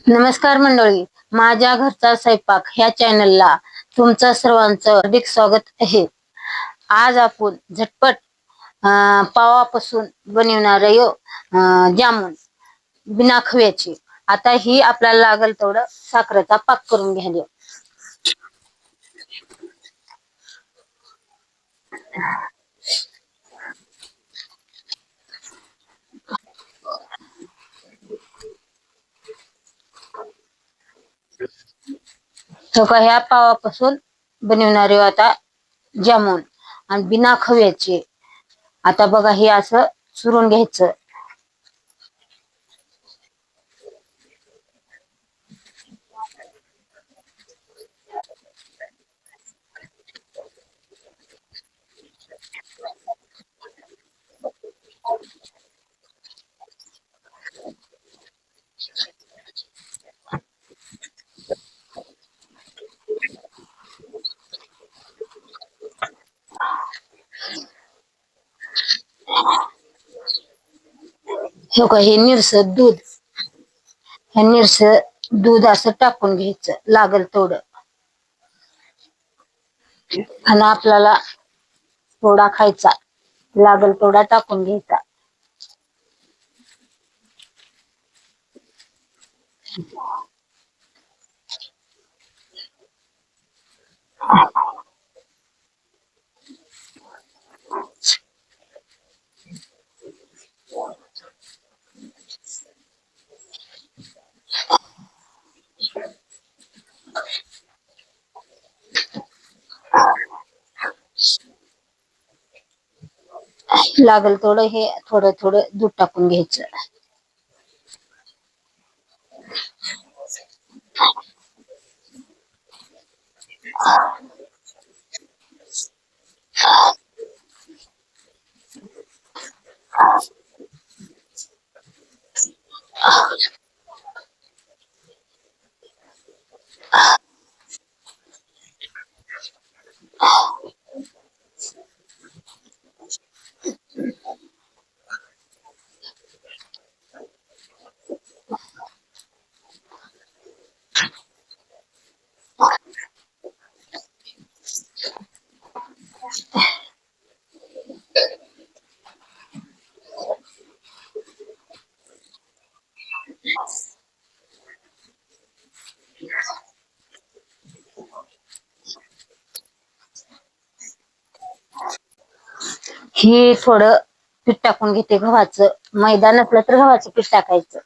नमस्कार मंडळी, माझ्या घरचा स्वयंपाक ह्या चॅनलला तुमचं सर्वांचं हार्दिक स्वागत आहे. आज आपण झटपट पावापासून बनवणारे जामुन बिना खव्याची. आता ही आपल्याला लागल तेवढं साखरेचा पाक करून घ्यायला. हो का, ह्या पावापासून बनवणारे आता जामुन आणि बिना खव्याचे. आता बघा, हे असं चुरून घ्यायचं. हो का, हे निरस दूध, हे निरस दूध असं टाकून घ्यायचं लागल तेवढं. आणि आपल्याला थोडा खायचा, लागल तेवढा टाकून घ्यायचा. लागल थोडं हे थोडं थोडं दूध टाकून घ्यायचं. हे थोडं पीठ टाकून घेते गव्हाचं. मैदा नसलं तर गव्हाचं पीठ टाकायचं.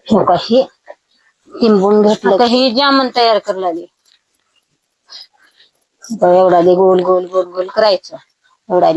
हो का, हे तिंबून घेतलं. आता हे जामन तयार करायला लागले. एवढा गोल गोल गोल गोल करायचं. एवढा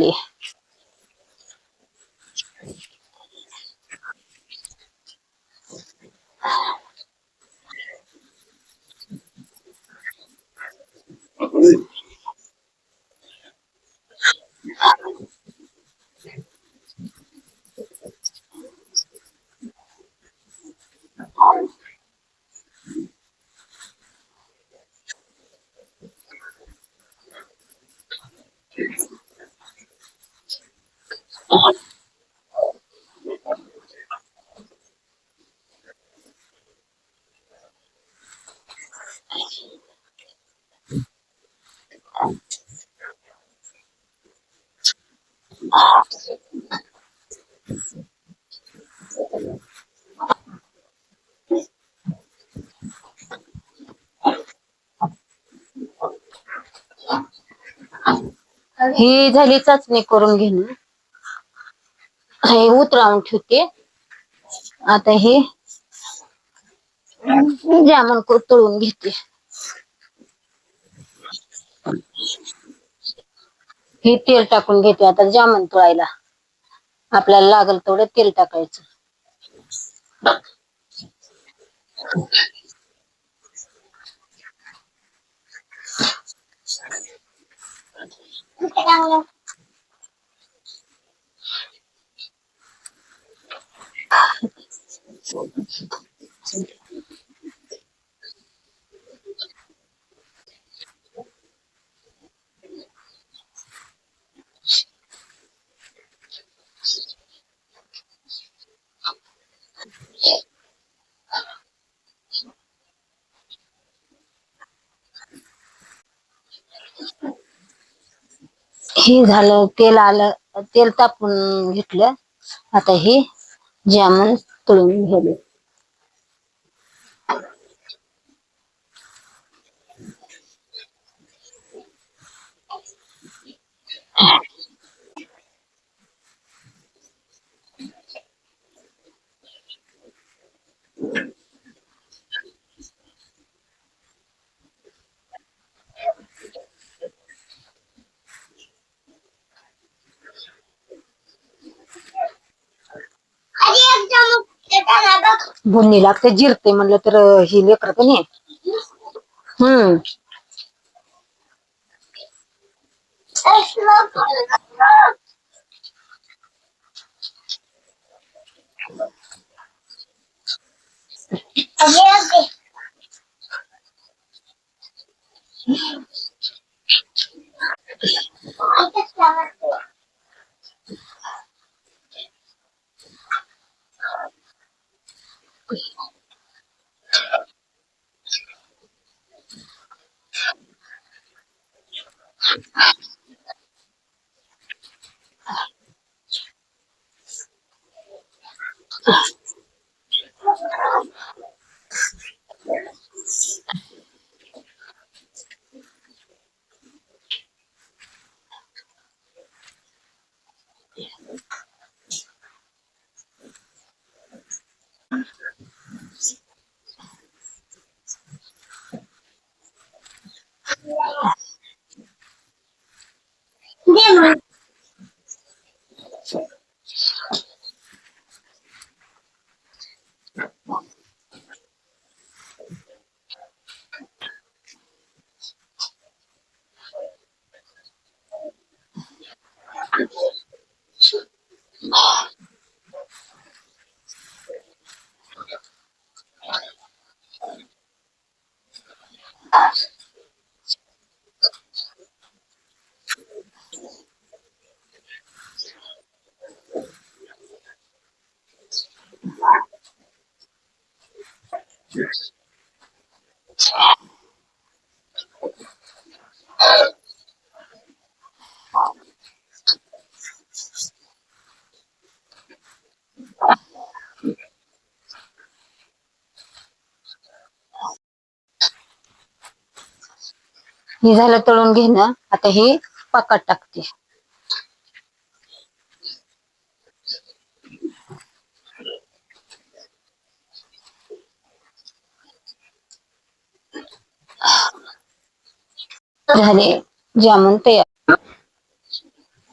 ही झाली चाचणी करून घेणं. हे उतरावून ठेवते. आता हे जामन तळून घेते. हे तेल टाकून घेते आता जामन तळायला. आपल्याला लागल तेवढं तेल टाकायचं. हे झालं, तेल आलं, तेल तापून घेतलं. आता हे जामून तळून घेऊ. बुन्नी लागते, जिरते म्हणलं तर ही लेकर पण ये. हम्म. हे झालं तळून घेणं. आता हे पाकात टाकते. झाले जामून तयार.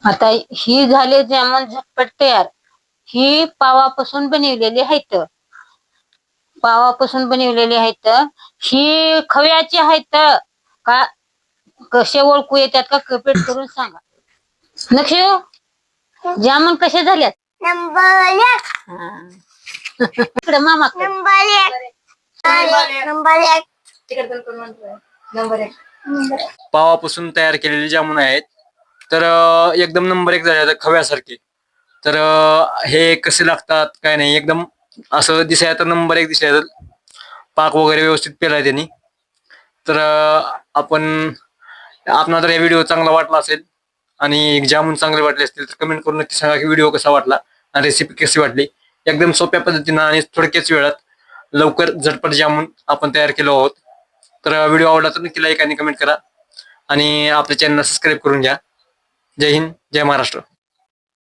आता ही झाले जामून झटपट तयार. ही पावापासून बनवलेली आहेत. पावापासून बनवलेली आहेत. ही खव्याची आहेत का कसे ओळखू येतात का कमेंट करून सांगा. नक्षू, जामून कसे झाल्यात? नंबर 1. इकडे मामा नंबर 1. नंबर 1. नंबर 1. पावापासून तयार केलेले जामुन आहेत. तर एकदम नंबर 1 झाले खव्यासारखे. तर हे कसे लागतात काय नाही, एकदम असं दिसायला तर नंबर 1 दिसायला. पाक वगैरे व्यवस्थित पेलाय त्यांनी. तर आपणाला जर हा व्हिडिओ चांगला वाटला असेल आणि जामुन चांगले वाटले असतील तर कमेंट करून नक्की सांगा की व्हिडिओ कसा वाटला आणि रेसिपी कशी वाटली. एकदम सोप्या पद्धतीनं आणि थोडक्याच वेळात लवकर झटपट जामुन आपण तयार केलो आहोत. तर व्हिडिओ आवडला तर नक्की लाईक आणि कमेंट करा आणि आपल्या चॅनलला सबस्क्राईब करून घ्या. जय हिंद, जय महाराष्ट्र.